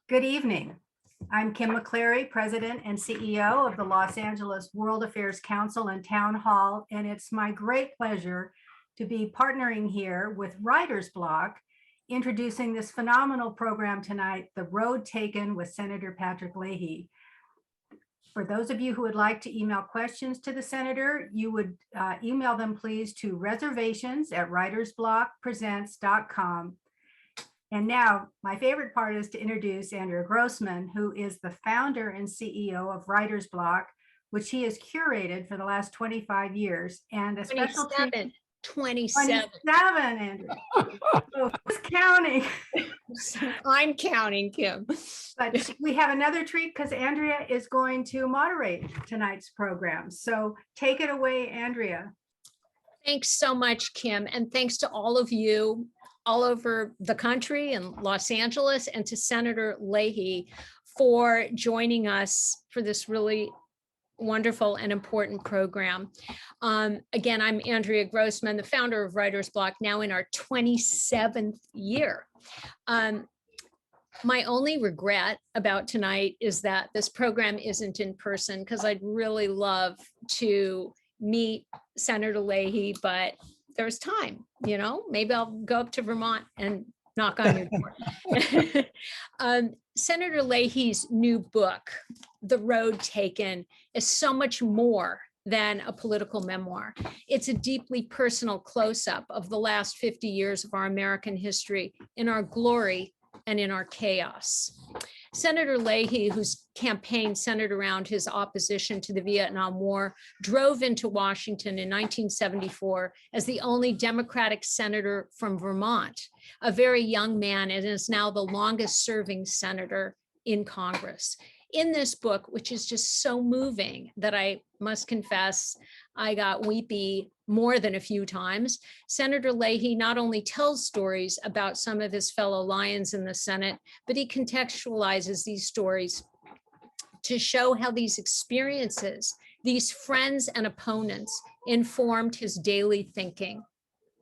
Good evening. I'm Kim McCleary, President and CEO of the Los Angeles World Affairs Council and Town Hall, and it's my great pleasure to be partnering here with Writer's Block, introducing this phenomenal program tonight, The Road Taken with Senator Patrick Leahy. For those of you who would like to email questions to the Senator, you would email them please to reservations@writersblockpresents.com. And now my favorite part is to introduce Andrea Grossman, who is the founder and CEO of Writer's Block, which he has curated for the last 25 years. And a special 27, Andrea. So who's counting? I'm counting, Kim. But we have another treat because Andrea is going to moderate tonight's program. So take it away, Andrea. Thanks so much, Kim. And thanks to all of you all over the country and Los Angeles, and to Senator Leahy for joining us for this really wonderful and important program. Again, I'm Andrea Grossman, the founder of Writer's Block, now in our 27th year. My only regret about tonight is that this program isn't in person, because I'd really love to meet Senator Leahy, but there's time, maybe I'll go up to Vermont and knock on your door. Senator Leahy's new book, The Road Taken, is so much more than a political memoir. It's a deeply personal close-up of the last 50 years of our American history, in our glory and in our chaos. Senator Leahy, whose campaign centered around his opposition to the Vietnam War, drove into Washington in 1974 as the only Democratic senator from Vermont, a very young man, and is now the longest serving senator in Congress. In this book, which is just so moving that I must confess, I got weepy more than a few times, Senator Leahy not only tells stories about some of his fellow lions in the Senate, but he contextualizes these stories to show how these experiences, these friends and opponents, informed his daily thinking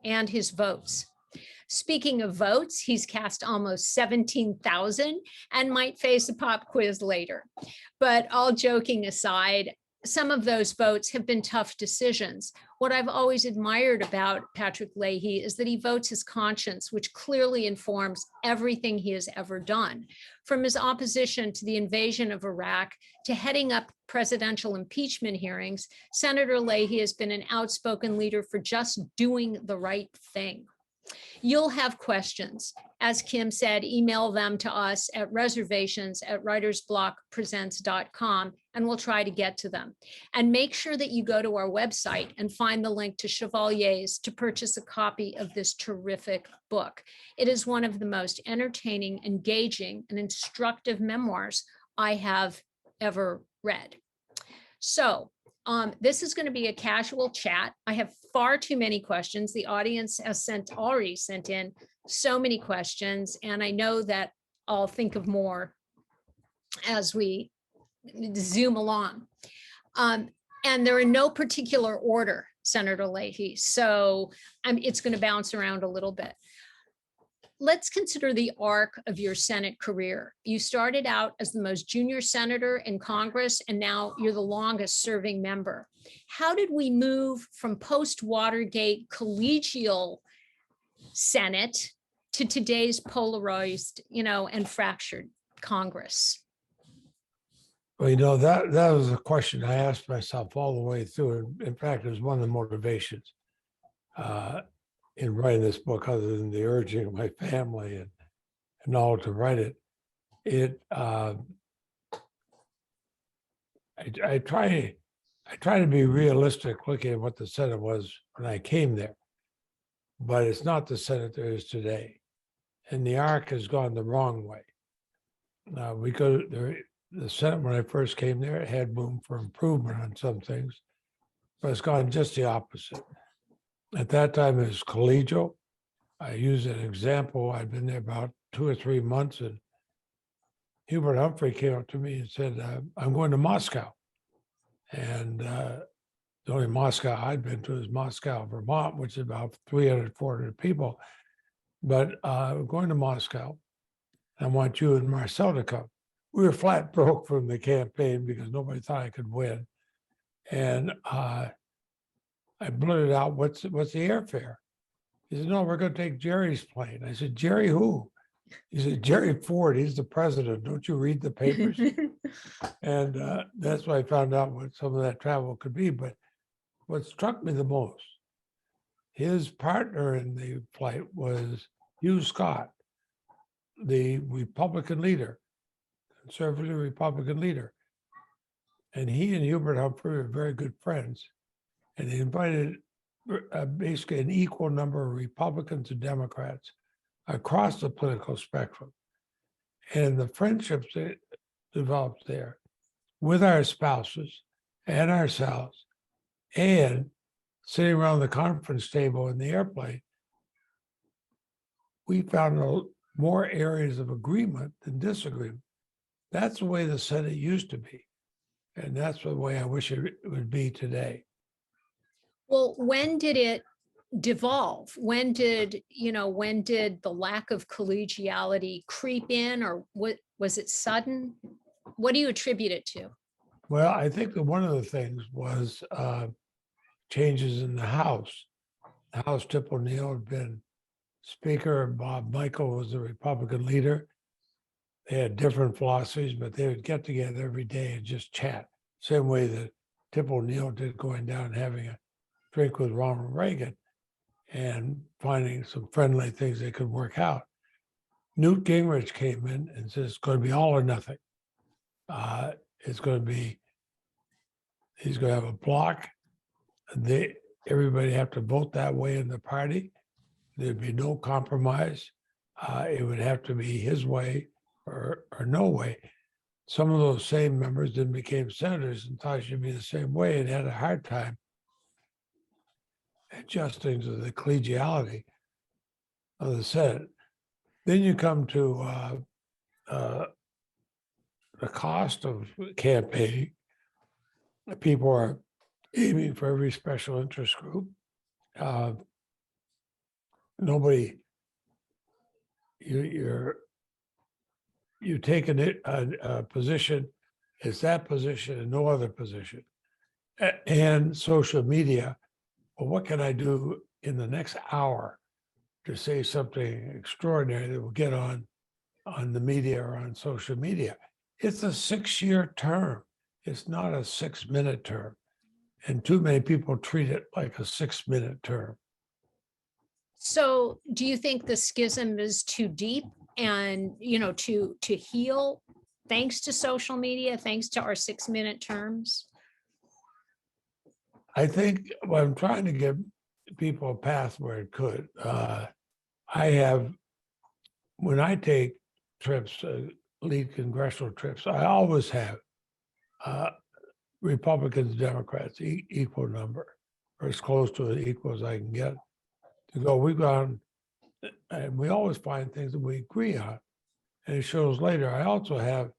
and his votes. Speaking of votes, he's cast almost 17,000 and might face a pop quiz later. But all joking aside, some of those votes have been tough decisions. What I've always admired about Patrick Leahy is that he votes his conscience, which clearly informs everything he has ever done. From his opposition to the invasion of Iraq to heading up presidential impeachment hearings, Senator Leahy has been an outspoken leader for just doing the right thing. You'll have questions. As Kim said, email them to us at reservations@writersblockpresents.com, and we'll try to get to them. And make sure that you go to our website and find the link to Chevalier's to purchase a copy of this terrific book. It is one of the most entertaining, engaging, and instructive memoirs I have ever read. So, this is going to be a casual chat. I have far too many questions. The audience has already sent in so many questions, and I know that I'll think of more as we zoom along. And they're in no particular order, Senator Leahy, so it's going to bounce around a little bit. Let's consider the arc of your Senate career. You started out as the most junior senator in Congress, and now you're the longest serving member. How did we move from post-Watergate collegial Senate to today's polarized, and fractured Congress? Well, that was a question I asked myself all the way through. In fact, it was one of the motivations in writing this book, other than the urging of my family and all to write it. I try to be realistic looking at what the Senate was when I came there, but it's not the Senate there is today, and the arc has gone the wrong way. The Senate, when I first came there, it had room for improvement on some things, but it's gone just the opposite. At that time, it was collegial. I use an example. I'd been there about 2 or 3 months, and Hubert Humphrey came up to me and said, I'm going to Moscow. And the only Moscow I'd been to is Moscow, Vermont, which is about 300, 400 people. But going to Moscow, I want you and Marcel to come. We were flat broke from the campaign because nobody thought I could win. And I blurted out, what's the airfare? He said, no, we're going to take Jerry's plane. I said, Jerry who? He said, Gerry Ford, he's the president. Don't you read the papers? And that's why I found out what some of that travel could be. But what struck me the most, his partner in the flight was Hugh Scott, the Republican leader, conservative Republican leader. And he and Hubert Humphrey were very good friends. And they invited basically an equal number of Republicans and Democrats across the political spectrum. And the friendships that developed there with our spouses and ourselves, and sitting around the conference table in the airplane, we found more areas of agreement than disagreement. That's the way the Senate used to be. And that's the way I wish it would be today. Well, when did it devolve? When did the lack of collegiality creep in, or what was it sudden? What do you attribute it to? Well, I think that one of the things was changes in the House. The House, Tip O'Neill had been Speaker, and Bob Michael was the Republican leader. They had different philosophies, but they would get together every day and just chat. Same way that Tip O'Neill did, going down and having a drink with Ronald Reagan and finding some friendly things they could work out. Newt Gingrich came in and said, it's going to be all or nothing. It's going to be, he's going to have a block. Everybody have to vote that way in the party. There'd be no compromise. It would have to be his way or no way. Some of those same members then became senators and thought it should be the same way and had a hard time adjusting to the collegiality of the Senate. Then you come to the cost of campaigning. People are aiming for every special interest group. Nobody, you take a position, it's that position and no other position. And social media, well, what can I do in the next hour to say something extraordinary that will get on the media or on social media? It's a 6-year term. It's not a 6-minute term. And too many people treat it like a 6-minute term. So do you think the schism is too deep and, to heal thanks to social media, thanks to our 6-minute terms? I think I'm trying to give people a path where it could. When I take trips, lead congressional trips, I always have Republicans, Democrats, equal number, or as close to it equal as I can get. To go, we've gone, and we always find things that we agree on, and it shows later. I also have,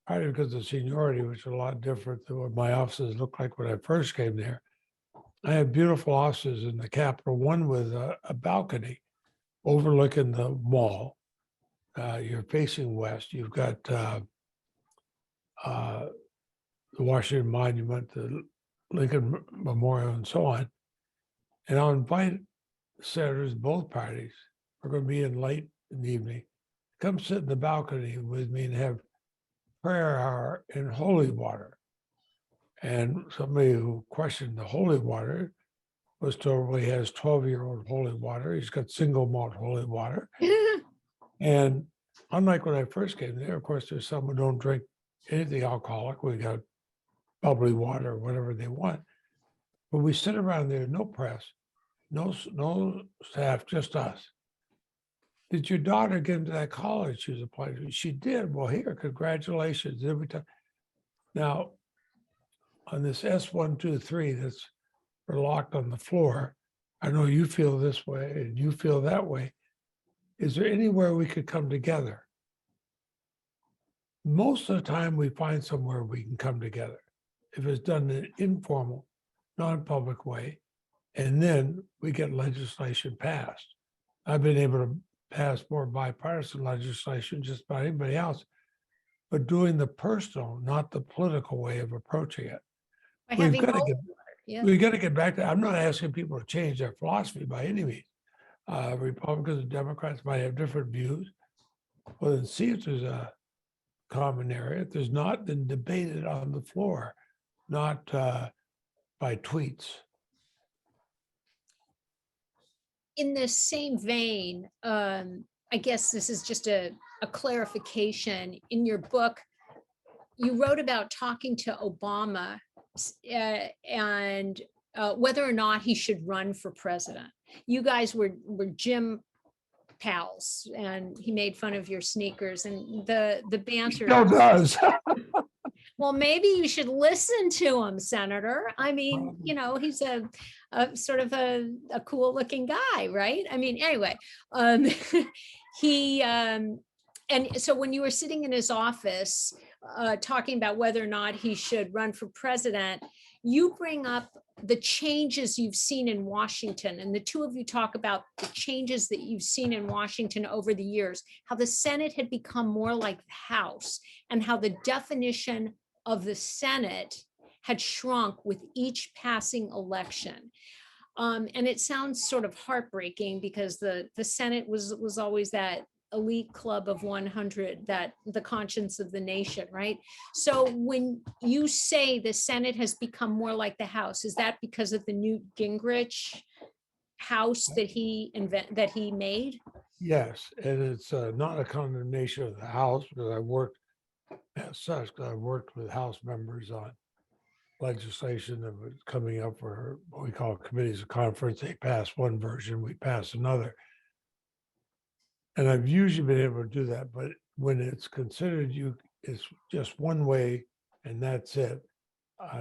partly because of seniority, which is a lot different than what my offices looked like when I first came there. I have beautiful offices in the Capitol, one with a balcony overlooking the mall. You're facing west. You've got the Washington Monument, the Lincoln Memorial, and so on. And I'll invite senators, both parties, we're going to be in late in the evening, come sit in the balcony with me and have prayer hour in holy water. And somebody who questioned the holy water was told, well, he has 12-year-old holy water. He's got single malt holy water. And unlike when I first came there, of course, there's some who don't drink anything alcoholic. We got bubbly water or whatever they want. But we sit around there, no press, no staff, just us. Did your daughter get into that college she was applying to? She did. Well, here, congratulations. Every time. Now, on this S123 that's locked on the floor, I know you feel this way and you feel that way. Is there anywhere we could come together? Most of the time, we find somewhere we can come together. If it's done in an informal, non-public way, and then we get legislation passed. I've been able to pass more bipartisan legislation just about anybody else, but doing the personal, not the political way of approaching it. By We've having got to hope. get, Yeah. we've got to get back to, I'm not asking people to change their philosophy by any means. Republicans and Democrats might have different views. Well, then see if there's a common area. If there's not, then debate it on the floor, not by tweets. In the same vein, I guess this is just a clarification. In your book, you wrote about talking to Obama and whether or not he should run for president. You guys were gym pals, and he made fun of your sneakers and the banter. Still does. Well, maybe you should listen to him, Senator. I mean, you know, he's a sort of a cool looking guy, right? I mean, anyway, he and so when you were sitting in his office talking about whether or not he should run for president, you bring up the changes you've seen in Washington, and the two of you talk about the changes that you've seen in Washington over the years, how the Senate had become more like the House, and how the definition of the Senate had shrunk with each passing election. And it sounds sort of heartbreaking because the Senate was always that elite club of 100, that the conscience of the nation, right? So when you say the Senate has become more like the House, is that because of the Newt Gingrich house that he made? Yes, and it's not a condemnation of the House, because I worked as such, I worked with House members on legislation that was coming up for what we call committees of conference. They passed one version, we passed another. And I've usually been able to do that, but when it's considered it's just one way and that's it,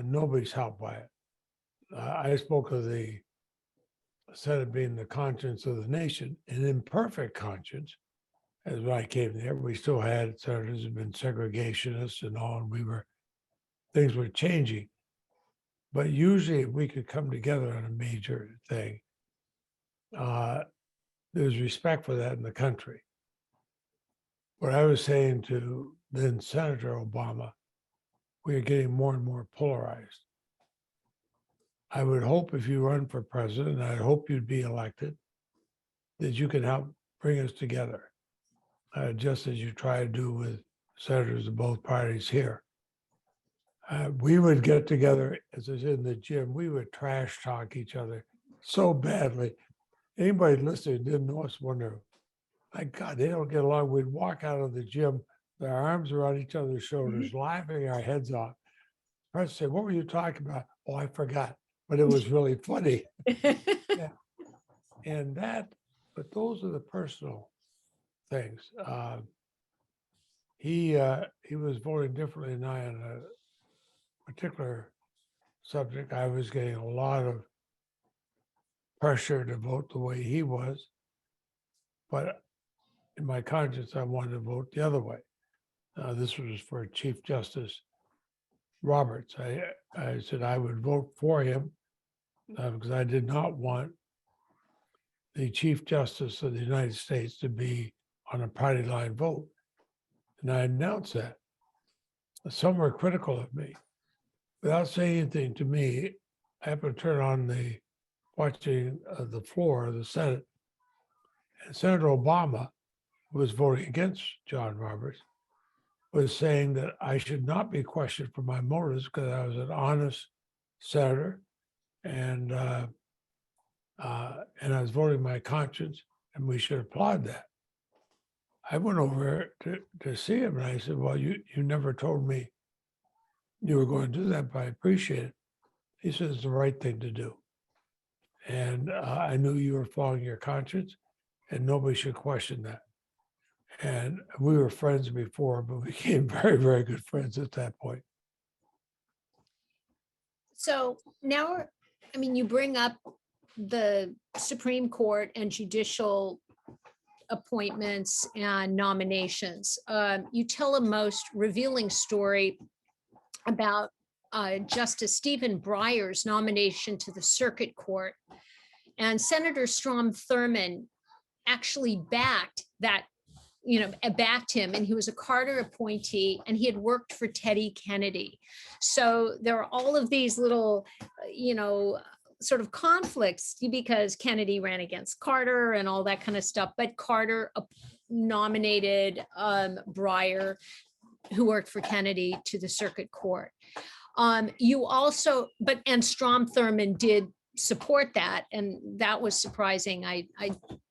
nobody's helped by it. I spoke of the Senate being the conscience of the nation, an imperfect conscience. As when I came there, we still had senators who've been segregationists and all, and things were changing. But usually if we could come together on a major thing, there's respect for that in the country. What I was saying to then Senator Obama, we are getting more and more polarized. I would hope if you run for president, I hope you'd be elected, that you can help bring us together, just as you try to do with senators of both parties here. We would get together, as I said in the gym, we would trash talk each other so badly. Anybody listening didn't know us, wonder, my God, they don't get along. We'd walk out of the gym, their arms around each other's shoulders, laughing our heads off. I say, what were you talking about? Oh, I forgot, but it was really funny. Yeah. And but those are the personal things. He was voting differently than I on a particular subject. I was getting a lot of pressure to vote the way he was, but in my conscience, I wanted to vote the other way. This was for Chief Justice Roberts. I said I would vote for him because I did not want the Chief Justice of the United States to be on a party line vote. And I announced that. Some were critical of me. Without saying anything to me, I happened to turn on watching the floor of the Senate, and Senator Obama, who was voting against John Roberts, was saying that I should not be questioned for my motives because I was an honest senator, and I was voting my conscience, and we should applaud that. I went over to see him, and I said, well, you never told me you were going to do that, but I appreciate it. He said, it's the right thing to do. And I knew you were following your conscience, and nobody should question that. And we were friends before, but we became very, very good friends at that point. So now, I mean, you bring up the Supreme Court and judicial appointments and nominations. You tell a most revealing story about Justice Stephen Breyer's nomination to the Circuit Court. And Senator Strom Thurmond actually backed that, backed him, and he was a Carter appointee, and he had worked for Teddy Kennedy. So there are all of these little, sort of conflicts, because Kennedy ran against Carter and all that kind of stuff, but Carter nominated Breyer, who worked for Kennedy, to the circuit court. You also, and Strom Thurmond did support that, and that was surprising. I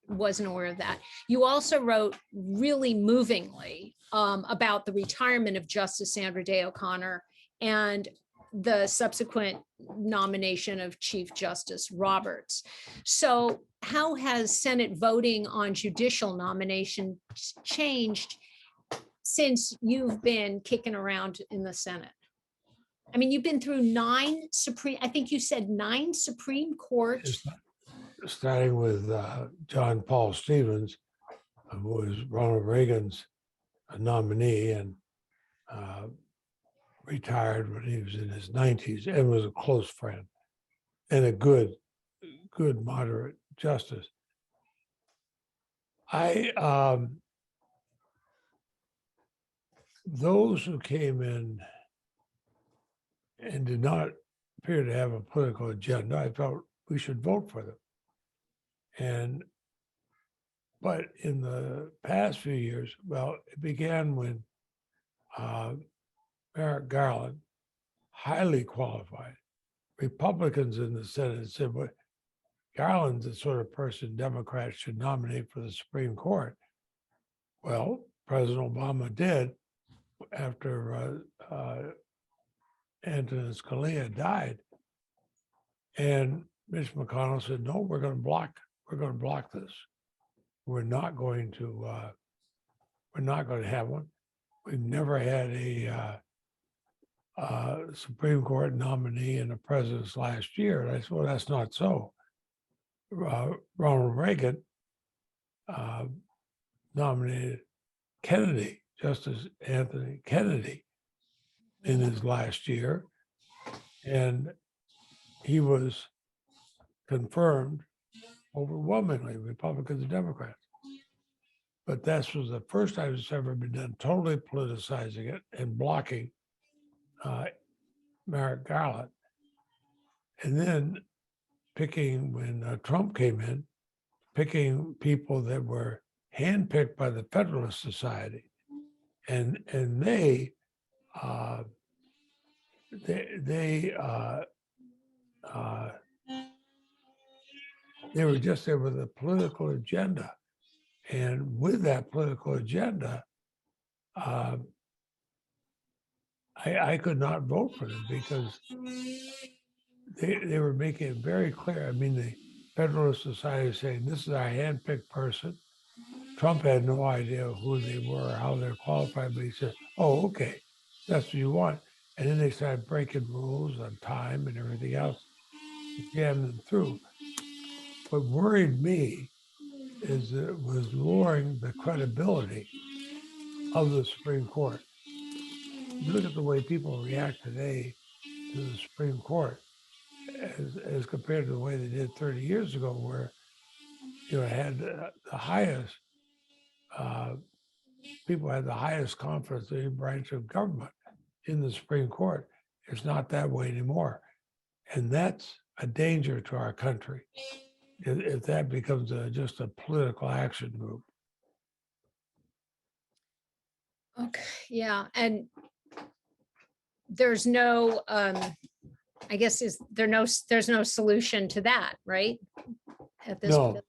wasn't aware of that. You also wrote really movingly about the retirement of Justice Sandra Day O'Connor and the subsequent nomination of Chief Justice Roberts. So how has Senate voting on judicial nomination changed since you've been kicking around in the Senate? I mean, you've been through 9 Supreme, I think you said 9 Supreme Court. Starting with John Paul Stevens, who was Ronald Reagan's nominee and retired when he was in his 90s and was a close friend and a good moderate justice. Those who came in and did not appear to have a political agenda, I felt we should vote for them. But in the past few years, well, it began when Merrick Garland, highly qualified, Republicans in the Senate said, well, Garland's the sort of person Democrats should nominate for the Supreme Court. Well, President Obama did after Antonin Scalia died. And Mitch McConnell said, no, we're going to block this. We're not going to have one. We've never had a Supreme Court nominee in the president's last year. And I said, well, that's not so. Ronald Reagan nominated Kennedy, Justice Anthony Kennedy, in his last year. And he was confirmed overwhelmingly, Republicans and Democrats. But this was the first time it's ever been done, totally politicizing it and blocking Merrick Garland. And then picking, when Trump came in, picking people that were handpicked by the Federalist Society. And they were just there with a political agenda. And with that political agenda, I could not vote for them because they were making it very clear. I mean, the Federalist Society is saying, this is our handpicked person. Trump had no idea who they were, how they're qualified, but he said, oh, okay, that's what you want. And then they started breaking rules on time and everything else, jam them through. What worried me is that it was lowering the credibility of the Supreme Court. You look at the way people react today to the Supreme Court as compared to the way they did 30 years ago, where it had the highest, people had the highest confidence in any branch of government in the Supreme Court. It's not that way anymore. And that's a danger to our country if that becomes just a political action group. Okay, yeah, and there's no, I guess, there's no solution to that, right? At this No. point.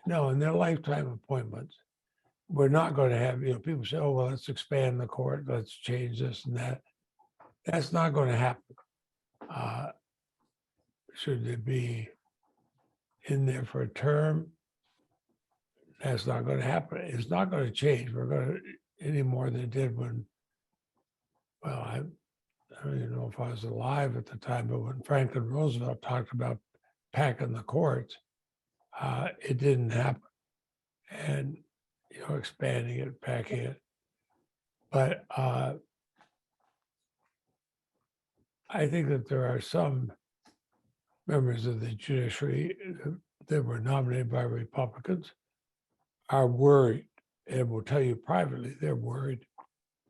No, in their lifetime appointments, we're not going to have, people say, oh, well, let's expand the court, let's change this and that. That's not going to happen. Should they be in there for a term? That's not going to happen. It's not going to change. We're going to any more than it did when, well, I don't even know if I was alive at the time, but when Franklin Roosevelt talked about packing the courts, it didn't happen. And, expanding it, packing it. But I think that there are some members of the judiciary that were nominated by Republicans are worried, and will tell you privately, they're worried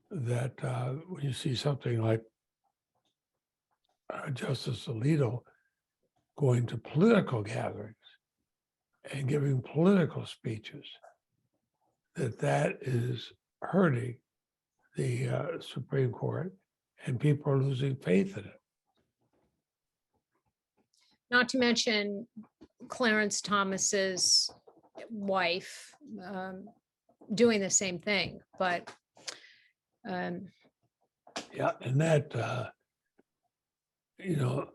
that when you see something like Justice Alito going to political gatherings and giving political speeches, that is hurting the Supreme Court, and people are losing faith in it. Not to mention Clarence Thomas's wife doing the same thing, but Yeah, and that, you know,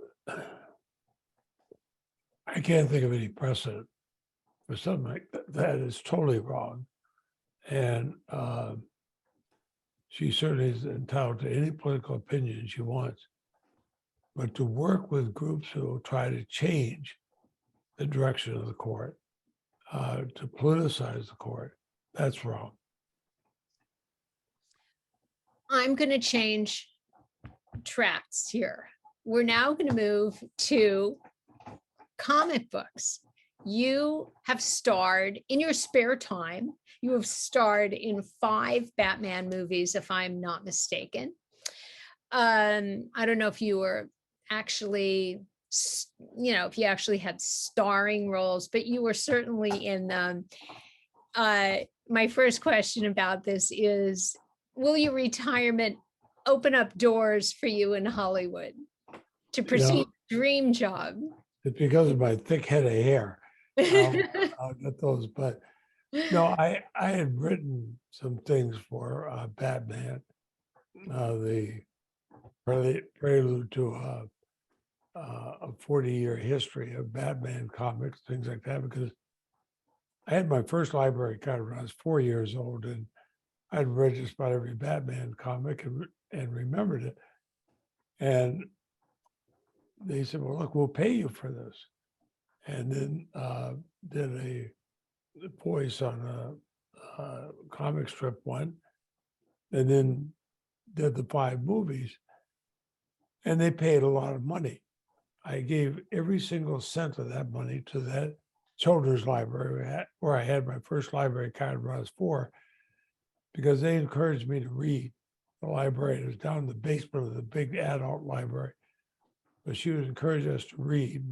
I can't think of any precedent for something like that. That is totally wrong. And she certainly is entitled to any political opinion she wants. But to work with groups who will try to change the direction of the court, to politicize the court, that's wrong. I'm going to change tracks here. We're now going to move to comic books. You have starred in your spare time. You have starred in 5 Batman movies, if I'm not mistaken. I don't know if you were actually, if you actually had starring roles, but you were certainly in them. My first question about this is, will your retirement open up doors for you in Hollywood to pursue your dream job? It's because of my thick head of hair. I'll get those, but no, I had written some things for Batman, the prelude to a 40-year history of Batman comics, things like that, because I had my first library card when I was 4 years old, and I'd read just about every Batman comic and remembered it. And they said, well, look, we'll pay you for this. And then did a voice on a comic strip one, and then did the 5 movies. And they paid a lot of money. I gave every single cent of that money to that children's library where I had my first library card when I was 4, because they encouraged me to read. The library was down in the basement of the big adult library, but she would encourage us to read.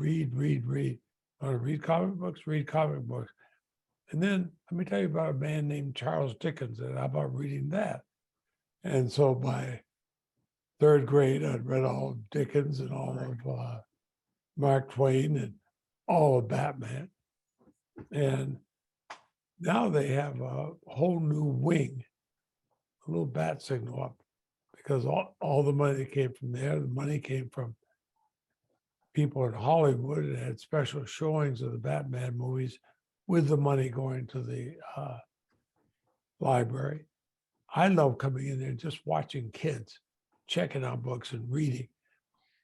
Want to read comic books? Read comic books. And then let me tell you about a man named Charles Dickens, and how about reading that? And so by 3rd grade, I'd read all of Dickens and all of Mark Twain and all of Batman. And now they have a whole new wing, a little bat signal up, because all the money that came from there, the money came from people in Hollywood, and had special showings of the Batman movies with the money going to the library. I love coming in there, just watching kids, checking out books and reading.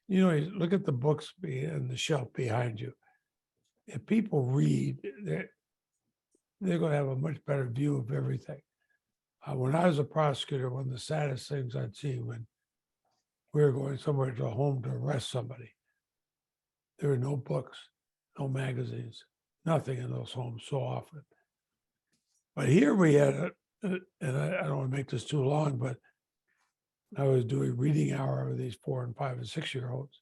You look at the books on the shelf behind you. If people read, they're going to have a much better view of everything. When I was a prosecutor, one of the saddest things I'd see when we were going somewhere to a home to arrest somebody, there were no books, no magazines, nothing in those homes so often. But here we had, and I don't want to make this too long, but I was doing reading hour with these 4 and 5 and 6-year-olds.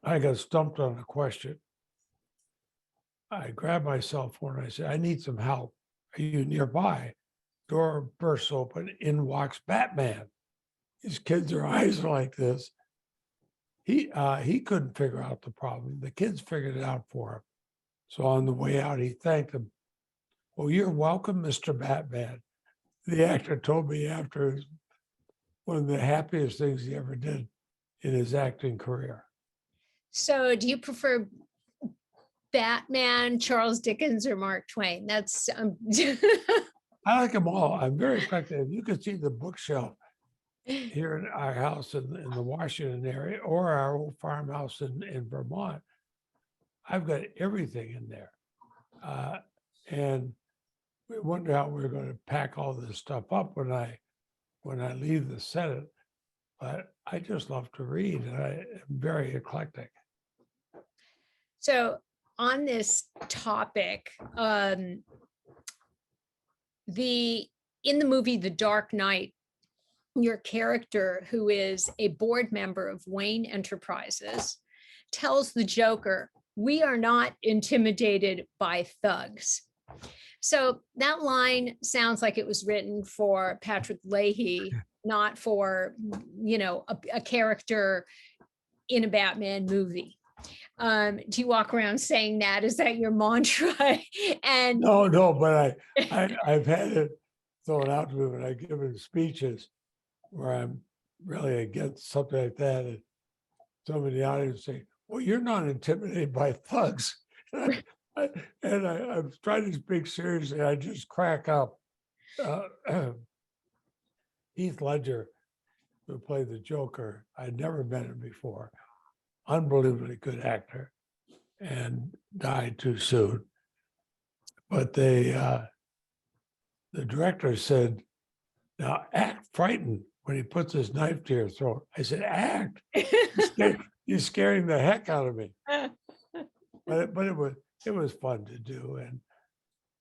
I got stumped on a question. I grabbed my cell phone and I said, I need some help. Are you nearby? Door bursts open, in walks Batman. These kids, their eyes are like this. He couldn't figure out the problem. The kids figured it out for him. So on the way out, he thanked them. Well, you're welcome, Mr. Batman. The actor told me after, it was one of the happiest things he ever did in his acting career. So do you prefer Batman, Charles Dickens, or Mark Twain? That's I like them all. I'm very effective. You can see the bookshelf here in our house in the Washington area, or our old farmhouse in Vermont. I've got everything in there. And we wonder how we're going to pack all this stuff up when I leave the Senate. but I just love to read, and I am very eclectic. So on this topic, in the movie The Dark Knight, your character, who is a board member of Wayne Enterprises, tells the Joker, "We are not intimidated by thugs." So that line sounds like it was written for Patrick Leahy, not for, a character in a Batman movie. Do you walk around saying that? Is that your mantra? And No, but I've had it thrown out to me when I give speeches where I'm really against something like that, and somebody in the audience say, "Well, you're not intimidated by thugs." I'm trying to speak seriously. I just crack up. Heath Ledger, who played the Joker, I'd never met him before. Unbelievably good actor, and died too soon. But the director said, "Now act frightened when he puts his knife to your throat." I said, "Act." You're scaring the heck out of me. But it was fun to do. And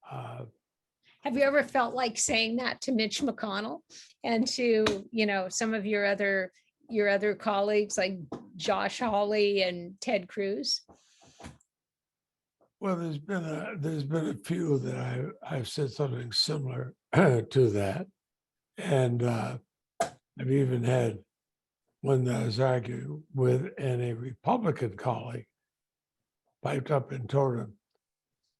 have you ever felt like saying that to Mitch McConnell and to, some of your other colleagues like Josh Hawley and Ted Cruz? Well, there's been a few that I've said something similar to that. And I've even had one that I was arguing with, and a Republican colleague piped up and told him,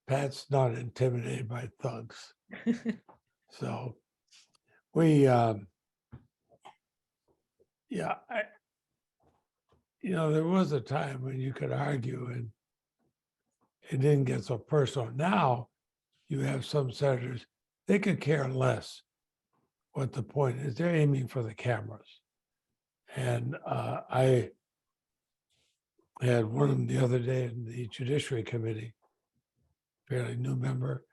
"Pat's not intimidated by thugs." So we, there was a time when you could argue and it didn't get so personal. Now you have some senators, they could care less what the point is. They're aiming for the cameras. And I had one of them the other day in the Judiciary Committee, fairly new member,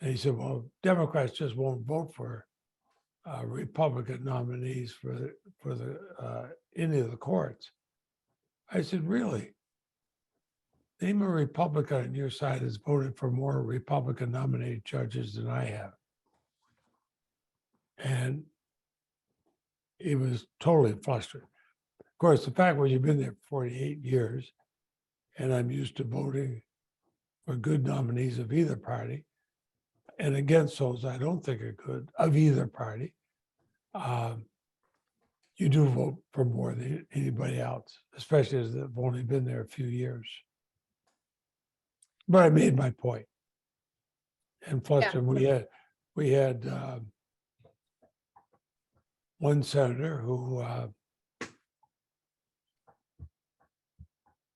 and he said, "Well, Democrats just won't vote for Republican nominees for any of the courts." I said, "Really? Name a Republican on your side that's voted for more Republican nominated judges than I have." And he was totally flustered. Of course, the fact was, you've been there 48 years, and I'm used to voting for good nominees of either party and against those I don't think are good of either party. You do vote for more than anybody else, especially as they've only been there a few years. But I made my point. And flustered, we had one senator who,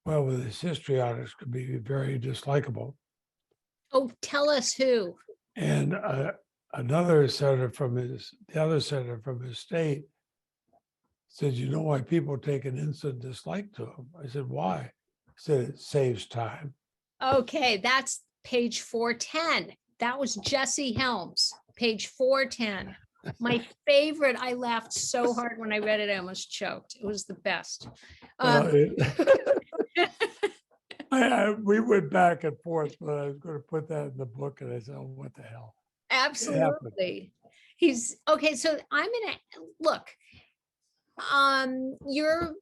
well, with his history on us, could be very dislikable. Oh, tell us who. And another senator the other senator from his state said, "You know why people take an instant dislike to him?" I said, "Why?" He said, "It saves time." Okay, that's page 410. That was Jesse Helms, page 410. My favorite. I laughed so hard when I read it, I almost choked. It was the best. We went back and forth, but I was going to put that in the book, and I said, "Oh, what the hell?" Absolutely. He's okay. So I'm gonna look. You're,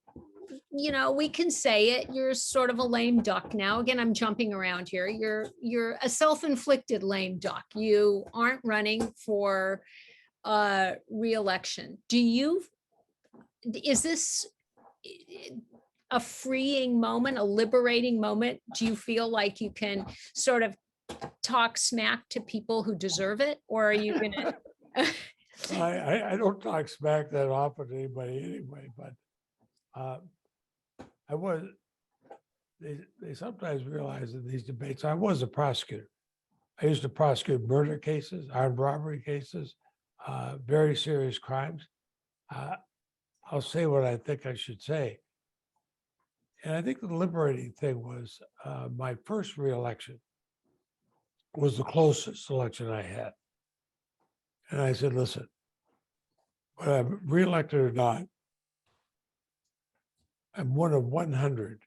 we can say it. You're sort of a lame duck now. Again, I'm jumping around here. You're a self-inflicted lame duck. You aren't running for re-election. Is this a freeing moment, a liberating moment? Do you feel like you can sort of talk smack to people who deserve it, or are you gonna? I don't talk smack that often to anybody anyway, but they sometimes realize in these debates, I was a prosecutor. I used to prosecute murder cases, armed robbery cases, very serious crimes. I'll say what I think I should say. And I think the liberating thing was my first reelection was the closest election I had. And I said, "Listen, whether I'm reelected or not, I'm one of 100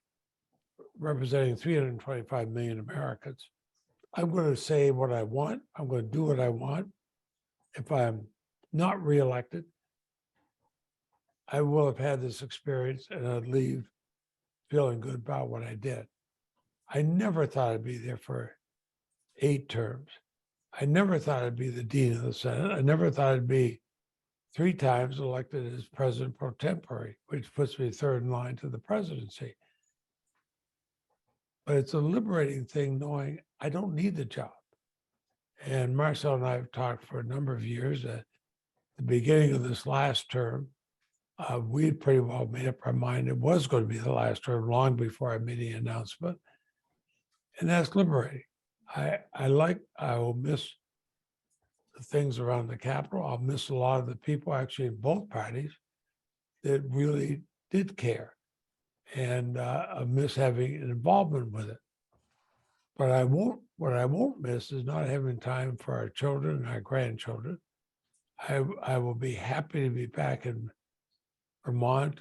representing 325 million Americans. I'm going to say what I want. I'm going to do what I want. If I'm not reelected, I will have had this experience and I'd leave feeling good about what I did. I never thought I'd be there for 8 terms. I never thought I'd be the dean of the Senate. I never thought I'd be 3 times elected as president pro tempore, which puts me third in line to the presidency. But it's a liberating thing knowing I don't need the job. And Marcel and I have talked for a number of years. At the beginning of this last term, we'd pretty well made up our mind it was going to be the last term long before I made the announcement. And that's liberating. I will miss the things around the Capitol. I'll miss a lot of the people actually in both parties that really did care. And I miss having an involvement with it. But what I won't miss is not having time for our children and our grandchildren. I will be happy to be back in Vermont,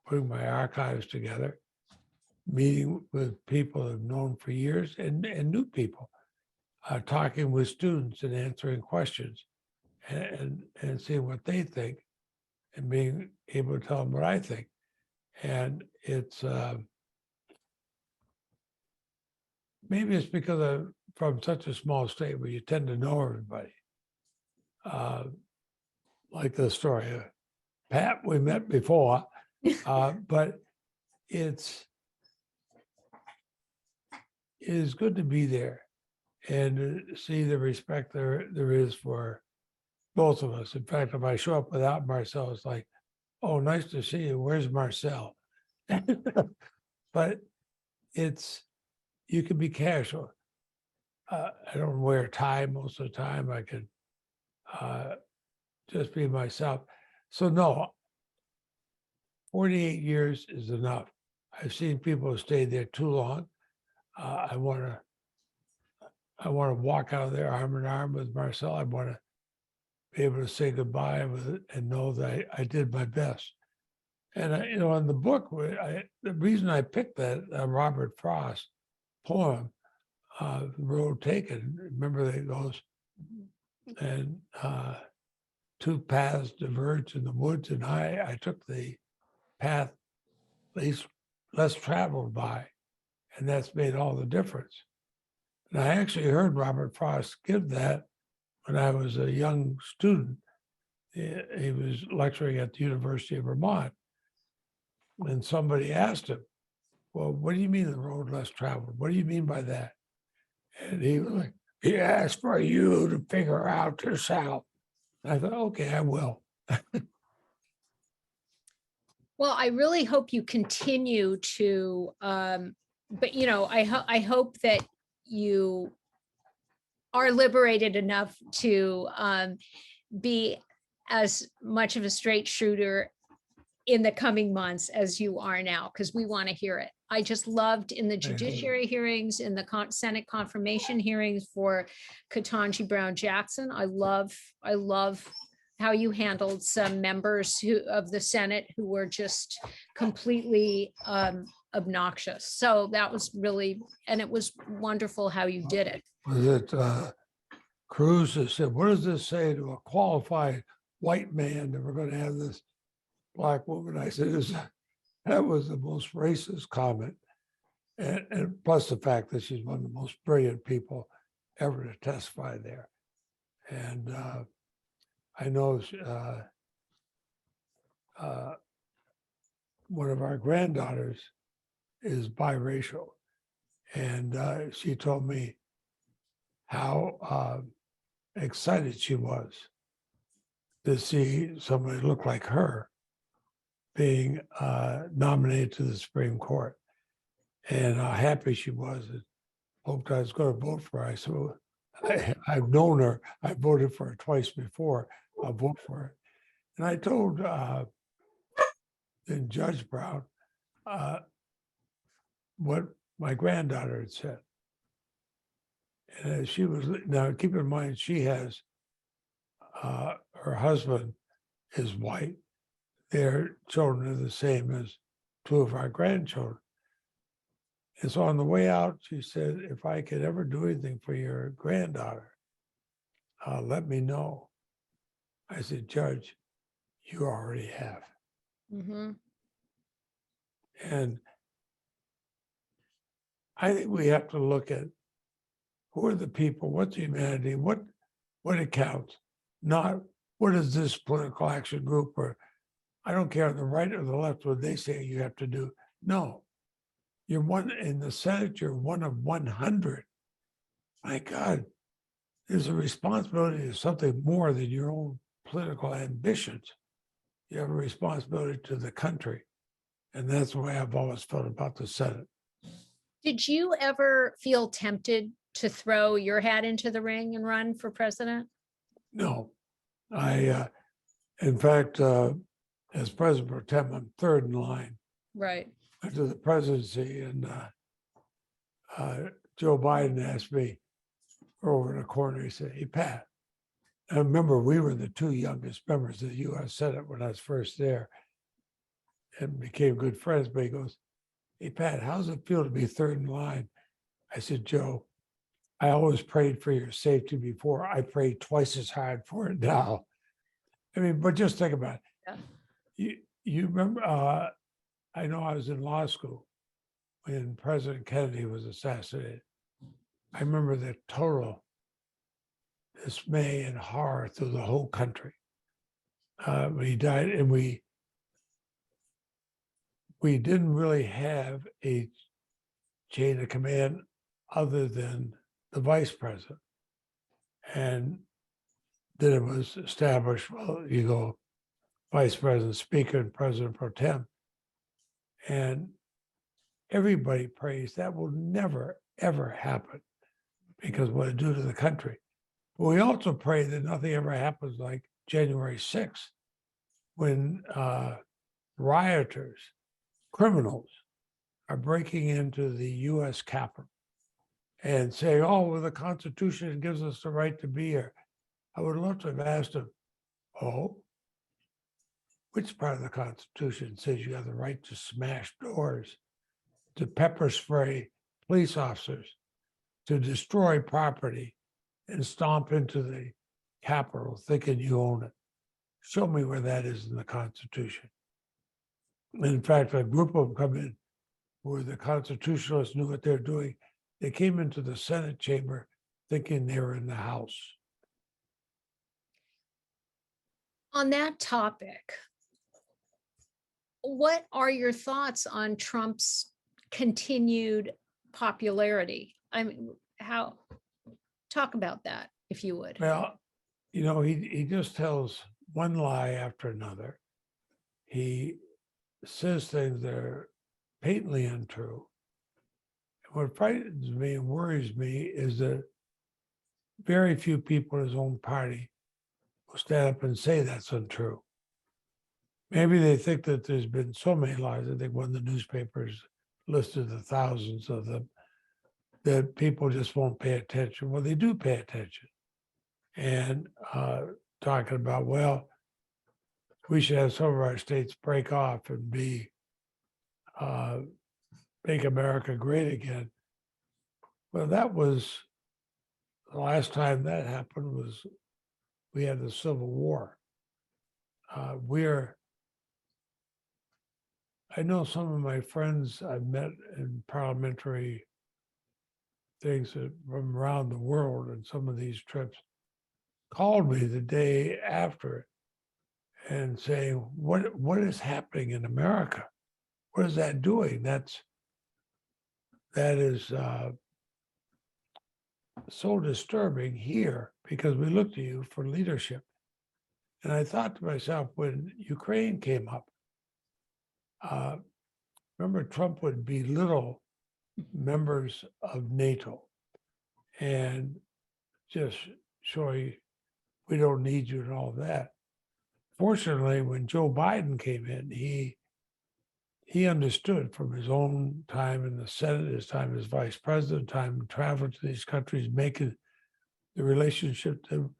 putting my archives together, meeting with people I've known for years and new people, talking with students and answering questions and seeing what they think and being able to tell them what I think. And it's, maybe it's because I'm from such a small state where you tend to know everybody. Like the story of Pat, we met before, but it is good to be there and see the respect there is for both of us. In fact, if I show up without Marcel, it's like, oh, nice to see you. Where's Marcel? But you can be casual. I don't wear a tie most of the time. I can just be myself. So no, 48 years is enough. I've seen people stay there too long. I want to walk out of there arm in arm with Marcel. I want to be able to say goodbye with it and know that I did my best. And in the book, the reason I picked that Robert Frost poem, "The Road Taken," remember that it goes, and 2 paths diverged in the woods, and I took the path least less traveled by, and that's made all the difference. And I actually heard Robert Frost give that when I was a young student. He was lecturing at the University of Vermont, and somebody asked him, well, what do you mean the road less traveled? What do you mean by that? And he was like, he asked for you to figure out yourself. I thought, okay, I will. Well, I really hope you continue to, but I hope that you are liberated enough to be as much of a straight shooter in the coming months as you are now, because we want to hear it. I just loved in the judiciary hearings, in the Senate confirmation hearings for Ketanji Brown Jackson. I love how you handled some members of the Senate who were just completely obnoxious. So that was really, and it was wonderful how you did it. Was it Cruz that said, what does this say to a qualified white man that we're going to have this black woman? I said, that was the most racist comment. And plus the fact that she's one of the most brilliant people ever to testify there. And I know one of our granddaughters is biracial. And she told me how excited she was to see somebody look like her being nominated to the Supreme Court, and how happy she was and hoped I was going to vote for her. So I've known her. I voted for her twice before. I'll vote for her. And I told then Judge Brown what my granddaughter had said. And she was, now keep in mind, she has, her husband is white. Their children are the same as two of our grandchildren. And so on the way out, she said, if I could ever do anything for your granddaughter, let me know. I said, Judge, you already have. Mhm. And I think we have to look at who are the people, what's humanity, what it counts, not what is this political action group, or I don't care on the right or the left what they say you have to do. No, you're one in the Senate, you're one of 100. My God, there's a responsibility to something more than your own political ambitions. You have a responsibility to the country. And that's the way I've always felt about the Senate. Did you ever feel tempted to throw your hat into the ring and run for president? No, in fact, as president pro tem, I'm third in line Right. to the presidency. And Joe Biden asked me over in the corner, he said, hey, Pat, I remember we were the two youngest members of the US Senate when I was first there and became good friends. But he goes, hey, Pat, how's it feel to be third in line? I said, Joe, I always prayed for your safety before. I pray twice as hard for it now. I mean, but just think about it. Yeah. You remember, I know I was in law school when President Kennedy was assassinated. I remember the total dismay and horror through the whole country when he died. And we didn't really have a chain of command other than the vice president. And then it was established, well, you go vice president, speaker, and president pro tem. And everybody prays that will never, ever happen because what it do to the country. But we also pray that nothing ever happens like January 6th, when rioters, criminals are breaking into the US Capitol and saying, oh, well, the Constitution gives us the right to be here. I would love to have asked them, oh, which part of the Constitution says you have the right to smash doors, to pepper spray police officers, to destroy property and stomp into the Capitol thinking you own it? Show me where that is in the Constitution. And in fact, a group of them come in where the constitutionalists knew what they're doing. They came into the Senate chamber thinking they were in the House. On that topic, what are your thoughts on Trump's continued popularity? I mean, talk about that, if you would. Well, you know, he just tells one lie after another. He says things that are patently untrue. And what frightens me and worries me is that very few people in his own party will stand up and say that's untrue. Maybe they think that there's been so many lies. I think one of the newspapers listed the thousands of them that people just won't pay attention. Well, they do pay attention. And talking about, well, we should have some of our states break off and be make America great again. Well, that was the last time that happened was we had the Civil War. I know some of my friends I've met in parliamentary things from around the world, and some of these trips called me the day after and saying, what is happening in America? What is that doing? That is so disturbing here because we look to you for leadership. And I thought to myself, when Ukraine came up, remember Trump would belittle members of NATO and just showing we don't need you and all that. Fortunately, when Joe Biden came in, he understood from his own time in the Senate, his time as vice president, time traveling to these countries, making the relationship to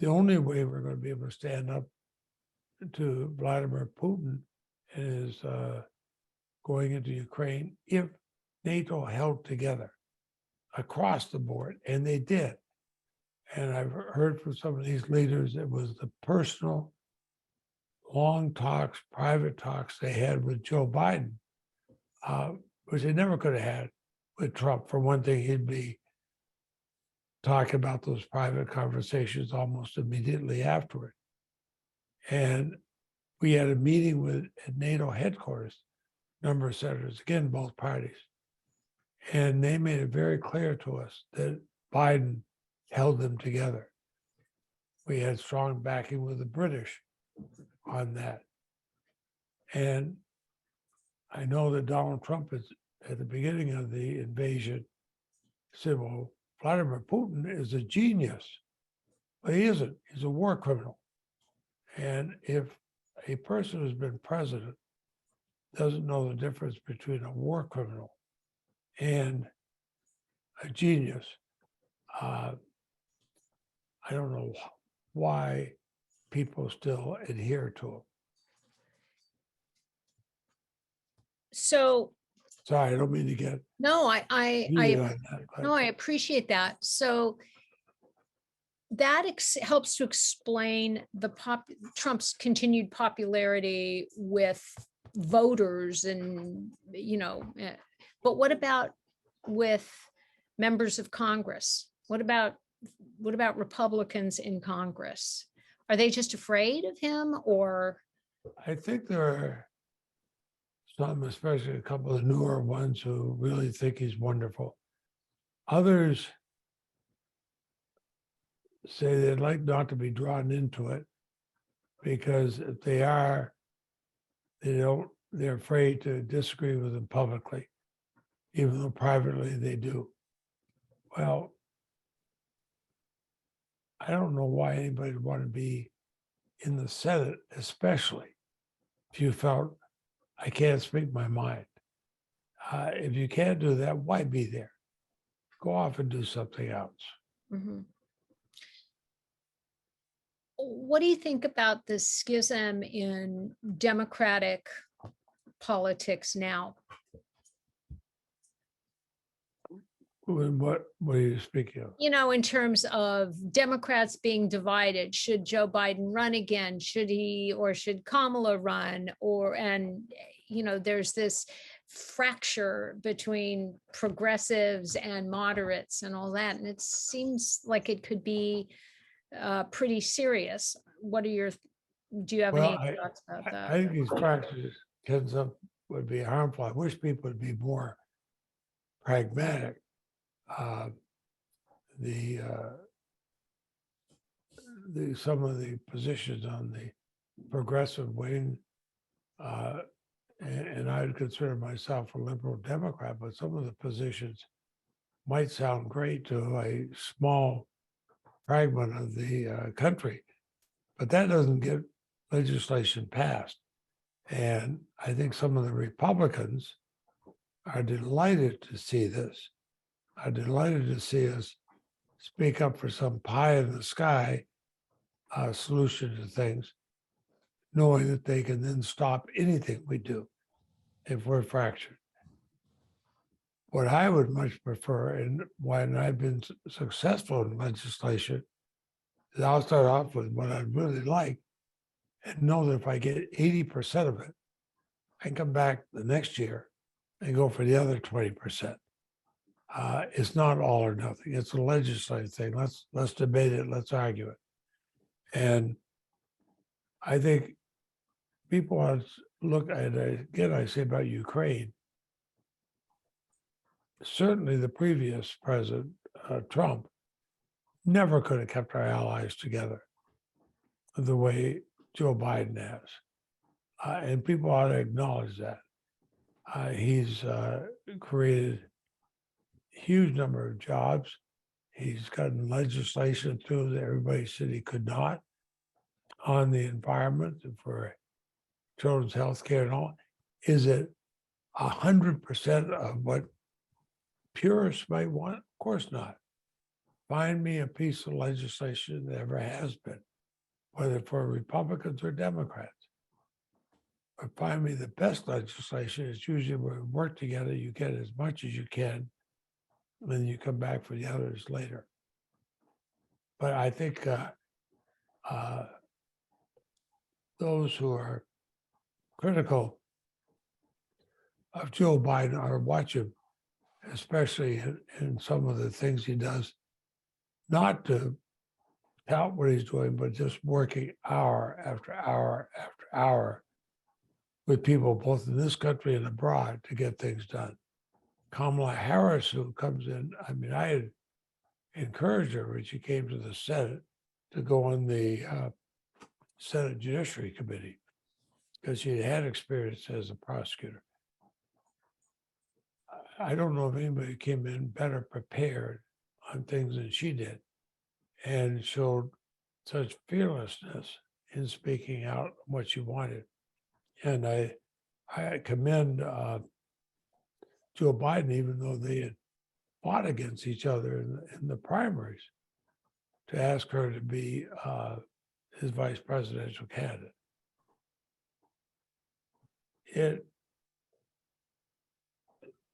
the only way we're going to be able to stand up to Vladimir Putin and his going into Ukraine if NATO held together across the board, and they did. And I've heard from some of these leaders, it was the personal, long talks, private talks they had with Joe Biden, which they never could have had with Trump. For one thing, he'd be talking about those private conversations almost immediately afterward. And we had a meeting with at NATO headquarters, number of senators, again, both parties. And they made it very clear to us that Biden held them together. We had strong backing with the British on that. And I know that Donald Trump is at the beginning of the invasion said, well, Vladimir Putin is a genius. But he isn't. He's a war criminal. And if a person who's been president doesn't know the difference between a war criminal and a genius, I don't know why people still adhere to him. So, Sorry, I don't mean to get no, heated on that, but no, I appreciate that. So that helps to explain the Trump's continued popularity with voters and, but what about with members of Congress? What about Republicans in Congress? Are they just afraid of him, or? I think there are some, especially a couple of newer ones, who really think he's wonderful. Others say they'd like not to be drawn into it because if they are, they're afraid to disagree with him publicly, even though privately they do. Well, I don't know why anybody would want to be in the Senate, especially if you felt I can't speak my mind. If you can't do that, why be there? Go off and do something else. Mhm. What do you think about the schism in Democratic politics now? What are you speaking of? In terms of Democrats being divided, should Joe Biden run again? Should he, or should Kamala run? There's this fracture between progressives and moderates and all that. And it seems like it could be pretty serious. Do you have Well, any thoughts about that? I think these fractures would be harmful. I wish people would be more pragmatic. Some of the positions on the progressive wing, and I would consider myself a liberal Democrat, but some of the positions might sound great to a small fragment of the country, but that doesn't get legislation passed. And I think some of the Republicans are delighted to see this, are delighted to see us speak up for some pie in the sky solution to things, knowing that they can then stop anything we do if we're fractured. What I would much prefer, and when I've been successful in legislation, is I'll start off with what I'd really like and know that if I get 80% of it, I can come back the next year and go for the other 20%. It's not all or nothing. It's a legislative thing. Let's debate it. Let's argue it. And I think people want to look at it, again, I say about Ukraine. Certainly the previous president, Trump, never could have kept our allies together the way Joe Biden has. And people ought to acknowledge that. He's created a huge number of jobs. He's gotten legislation through that everybody said he could not on the environment for children's health care and all. Is it 100% of what purists might want? Of course not. Find me a piece of legislation that ever has been, whether for Republicans or Democrats, But find me the best legislation is usually where we work together, you get as much as you can, and then you come back for the others later. But I think those who are critical of Joe Biden are watching, especially in some of the things he does, not to tout what he's doing, but just working hour after hour after hour with people both in this country and abroad to get things done. Kamala Harris, who comes in, I mean, I had encouraged her when she came to the Senate to go on the Senate Judiciary Committee because she had experience as a prosecutor. I don't know if anybody came in better prepared on things than she did and showed such fearlessness in speaking out what she wanted. And I commend Joe Biden, even though they had fought against each other in the primaries, to ask her to be his vice presidential candidate. It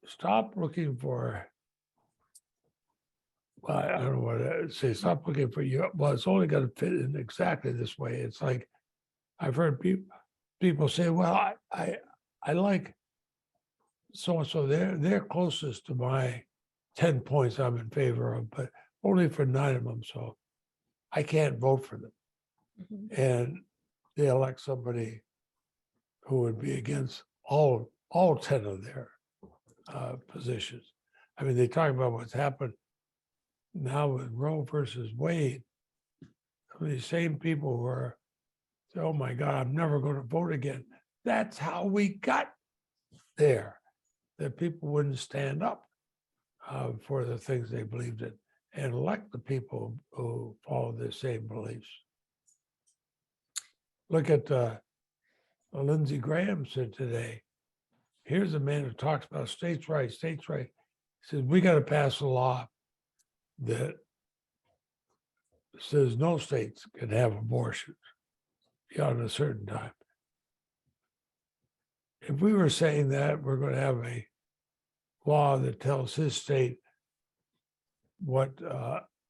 stop looking for, well, I don't know what to say, stop looking for you. Well, it's only going to fit in exactly this way. It's like I've heard people say, well, I like so-and-so, they're closest to my 10 points I'm in favor of, but only for 9 of them. So I can't vote for them. Mhm. And they elect somebody who would be against all 10 of their positions. I mean, they talk about what's happened now with Roe versus Wade. These same people who are, oh my God, I'm never going to vote again. That's how we got there, that people wouldn't stand up for the things they believed in and elect the people who follow the same beliefs. Look at Lindsey Graham said today, here's a man who talks about states' rights, states' rights. He says, we got to pass a law that says no states can have abortions beyond a certain time. If we were saying that, we're going to have a law that tells his state what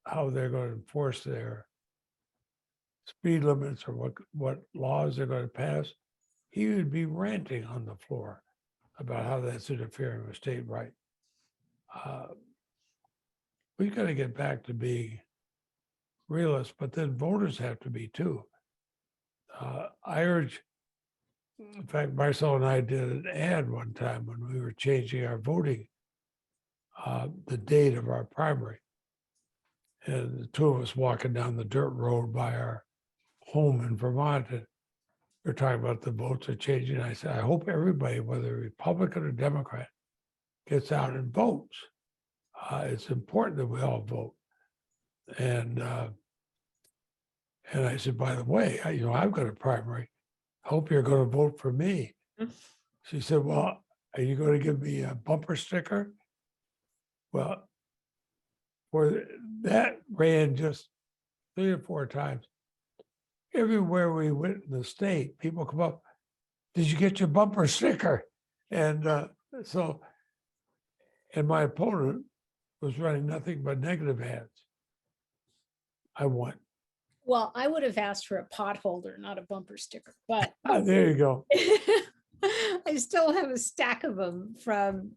how they're going to enforce their speed limits or what laws they're going to pass, he would be ranting on the floor about how that's interfering with state rights. We've got to get back to being realists, but then voters have to be too. I urge, in fact, Marcel and I did an ad one time when we were changing our voting, the date of our primary. And the two of us walking down the dirt road by our home in Vermont, and we're talking about the votes are changing. I said, I hope everybody, whether Republican or Democrat, gets out and votes. It's important that we all vote. And I said, by the way, I've got a primary. I hope you're going to vote for me. She said, well, are you going to give me a bumper sticker? Well, that ran just 3 or 4 times. Everywhere we went in the state, people come up, did you get your bumper sticker? And and my opponent was running nothing but negative ads. I won. Well, I would have asked for a pot holder, not a bumper sticker, but There you go. I still have a stack of them from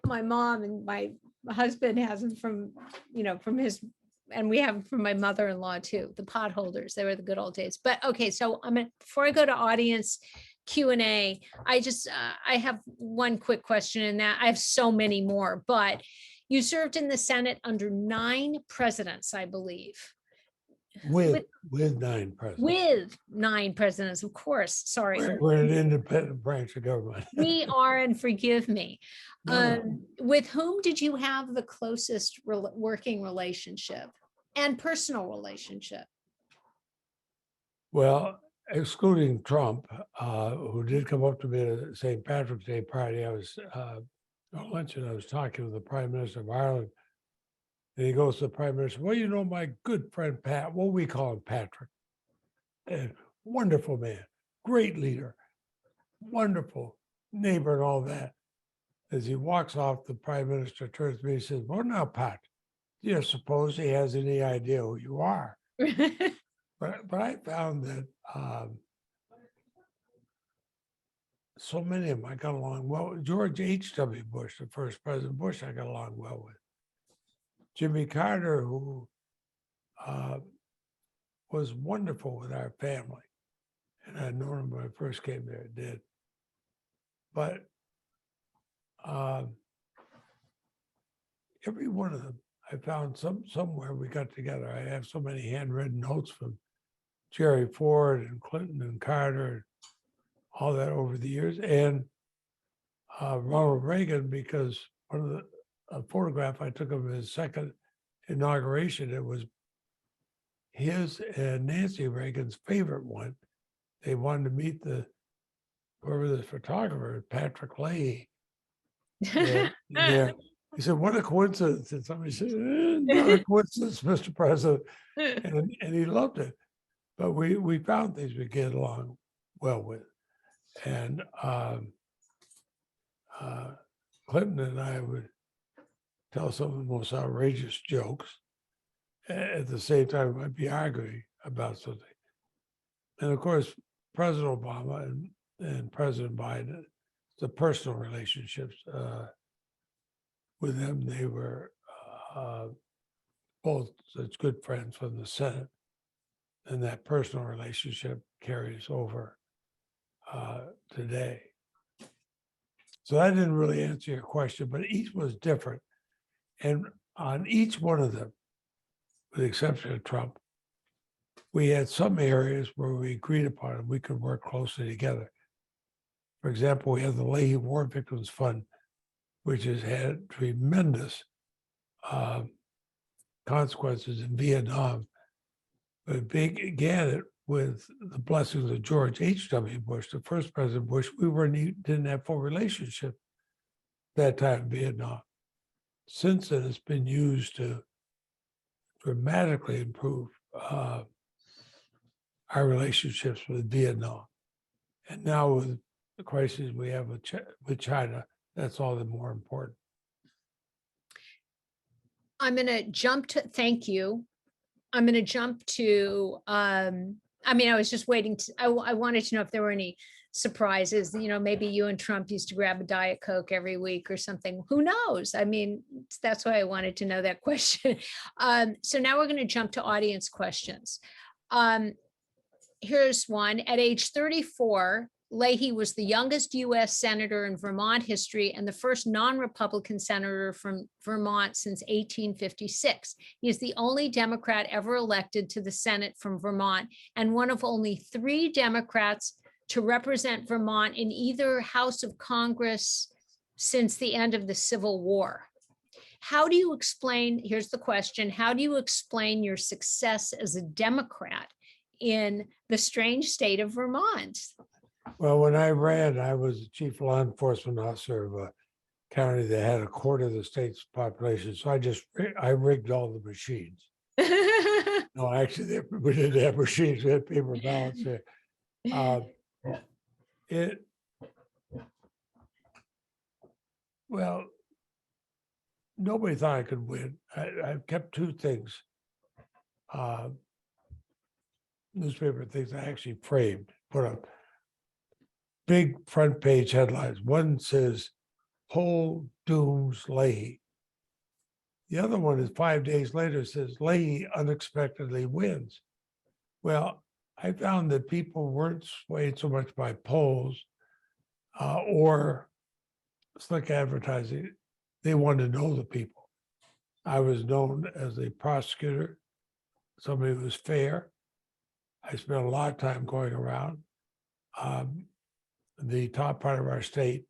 my mom, and my husband has them from his, and we have them from my mother-in-law too, the pot holders. They were the good old days. But okay, so before I go to audience Q&A, I have one quick question, and that I have so many more, but you served in the Senate under 9 presidents, I believe. With 9 presidents. With 9 presidents, of course. Sorry. We're an independent branch of government. We are, and forgive me. No. With whom did you have the closest working relationship and personal relationship? Well, excluding Trump, who did come up to me at a St. Patrick's Day party, I was at luncheon, I was talking with the Prime Minister of Ireland. And he goes to the Prime Minister, well, my good friend Pat, what we call him Patrick, and wonderful man, great leader. wonderful neighbor and all that. As he walks off, the prime minister turns to me and says, well, now, Pat, do you suppose he has any idea who you are? But I found that so many of them I got along well with. George H.W. Bush, the first President Bush, I got along well with. Jimmy Carter, who was wonderful with our family. And I'd known him when I first came there, did. But every one of them, I found somewhere we got together. I have so many handwritten notes from Gerald Ford and Clinton and Carter, all that over the years, and Ronald Reagan, because one of a photograph I took of his second inauguration, it was his and Nancy Reagan's favorite one. They wanted to meet whoever the photographer, Patrick Leahy. Yeah. He said, what a coincidence. And somebody said, not a coincidence, Mr. President. And he loved it. But we found things we get along well with. And Clinton and I would tell some of the most outrageous jokes. At the same time, I'd be arguing about something. And of course, President Obama and President Biden, the personal relationships with them, they were both such good friends from the Senate. And that personal relationship carries over today. So that didn't really answer your question, but each was different. And on each one of them, with the exception of Trump, we had some areas where we agreed upon and we could work closely together. For example, we have the Leahy War Victims Fund, which has had tremendous consequences in Vietnam. But it began it with the blessings of George H.W. Bush, the first President Bush. Didn't have full relationship that time in Vietnam. Since then, it's been used to dramatically improve our relationships with Vietnam. And now with the crisis we have with China, that's all the more important. I'm going to jump to, thank you. I'm going to jump to, I was just waiting to, I wanted to know if there were any surprises, maybe you and Trump used to grab a Diet Coke every week or something. Who knows? I mean, that's why I wanted to know that question. So now we're going to jump to audience questions. Here's one. At age 34, Leahy was the youngest U.S. senator in Vermont history and the first non-Republican senator from Vermont since 1856. He is the only Democrat ever elected to the Senate from Vermont and one of only 3 Democrats to represent Vermont in either House of Congress since the end of the Civil War. How do you explain, here's the question, how do you explain your success as a Democrat in the strange state of Vermont? Well, when I ran, I was the chief law enforcement officer of a county that had a quarter of the state's population. So I rigged all the machines. No, actually, we didn't have machines. We had paper ballots there. Well, nobody thought I could win. I kept 2 things, newspaper things I actually framed, put up big front page headlines. One says, "Poll dooms Leahy." The other one is 5 days later says, "Leahy unexpectedly wins." Well, I found that people weren't swayed so much by polls or slick advertising. They wanted to know the people. I was known as a prosecutor, somebody who was fair. I spent a lot of time going around. The top part of our state,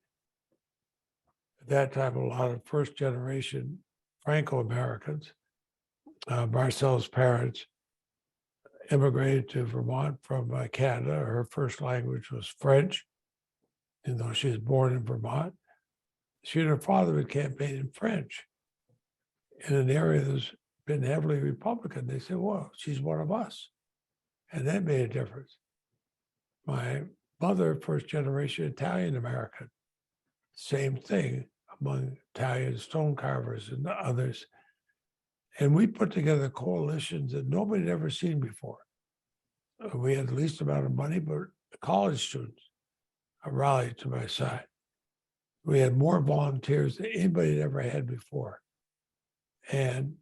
at that time, a lot of first generation Franco-Americans, Marcel's parents immigrated to Vermont from Canada. Her first language was French, even though she was born in Vermont. She and her father would campaign in French in an area that's been heavily Republican. They said, well, she's one of us. And that made a difference. My mother, first generation Italian American. Same thing among Italian stone carvers and others. And we put together coalitions that nobody had ever seen before. We had the least amount of money, but college students rallied to my side. We had more volunteers than anybody had ever had before. And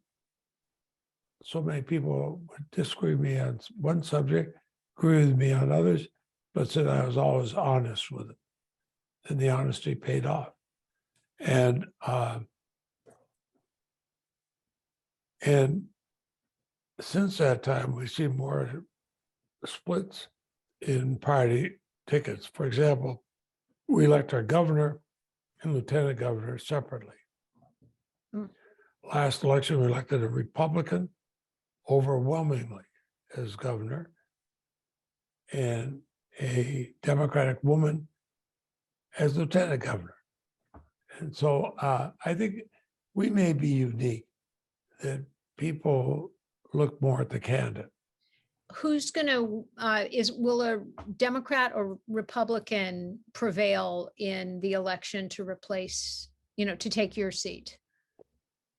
so many people would disagree with me on one subject, agree with me on others, but said I was always honest with it. And the honesty paid off. And since that time, we see more splits in party tickets. For example, we elect our governor and lieutenant governor separately. Mm. Last election, we elected a Republican overwhelmingly as governor and a Democratic woman as lieutenant governor. And so I think we may be unique that people look more at the candidate. Who's going to, will a Democrat or Republican prevail in the election to replace, to take your seat?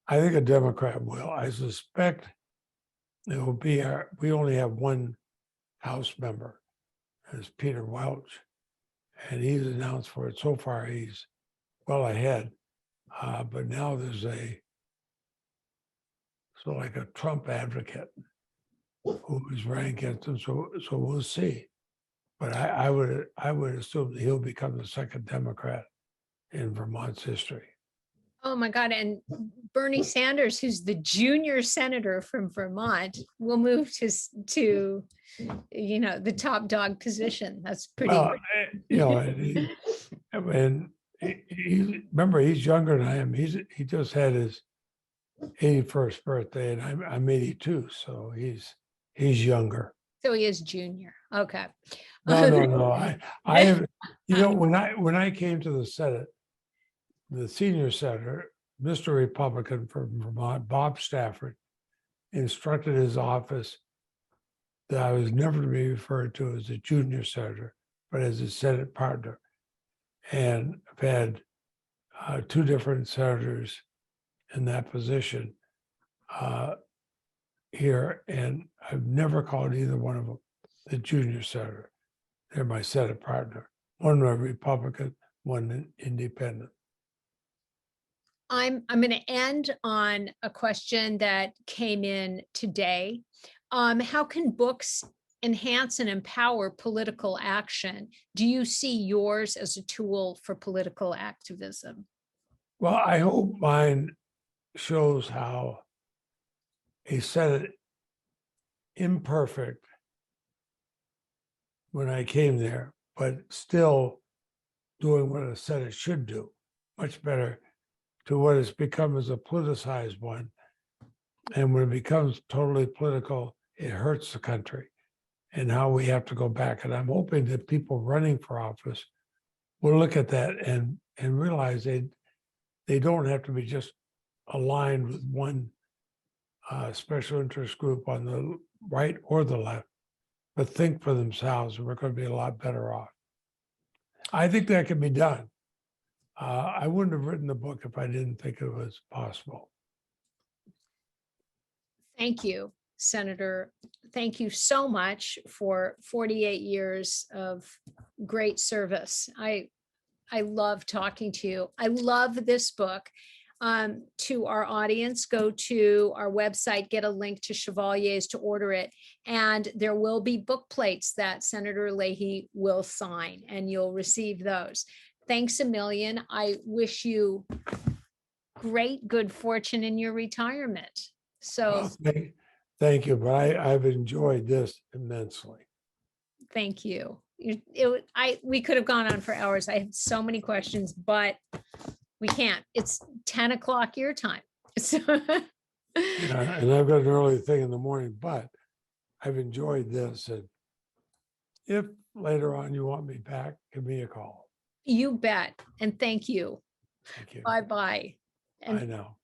I think a Democrat will. I suspect it will be we only have one House member, it's Peter Welch, and he's announced for it. So far, he's well ahead. But now there's like a Trump advocate who is running against him. So we'll see. But I would assume that he'll become the second Democrat in Vermont's history. Oh my God. And Bernie Sanders, who's the junior senator from Vermont, will move to the top dog position. That's pretty. Well, and remember, he's younger than I am. He just had his 81st birthday, and I'm 82, so he's younger. So he is junior. Okay. No. I have, when I came to the Senate, the senior senator, Mr. Republican from Vermont, Bob Stafford, instructed his office that I was never to be referred to as a junior senator, but as a Senate partner. And I've had two different senators in that position here, and I've never called either one of them the junior senator. They're my Senate partner, one a Republican, one an independent. I'm going to end on a question that came in today. How can books enhance and empower political action? Do you see yours as a tool for political activism? Well, I hope mine shows how a Senate imperfect when I came there, but still doing what a Senate should do, much better to what it's become as a politicized one. And when it becomes totally political, it hurts the country and how we have to go back. And I'm hoping that people running for office will look at that and realize they don't have to be just aligned with one special interest group on the right or the left, but think for themselves, and we're going to be a lot better off. I think that can be done. I wouldn't have written the book if I didn't think it was possible. Thank you, Senator. Thank you so much for 48 years of great service. I love talking to you. I love this book. To our audience, go to our website, get a link to Chevalier's to order it. And there will be book plates that Senator Leahy will sign, and you'll receive those. Thanks a million. I wish you great good fortune in your retirement. So thank you, but I've enjoyed this immensely. Thank you. We could have gone on for hours. I had so many questions, but we can't. It's 10 o'clock your time. So Yeah, and I've got an early thing in the morning, but I've enjoyed this. And if later on you want me back, give me a call. You bet. And thank you. Thank you. Bye-bye. I know.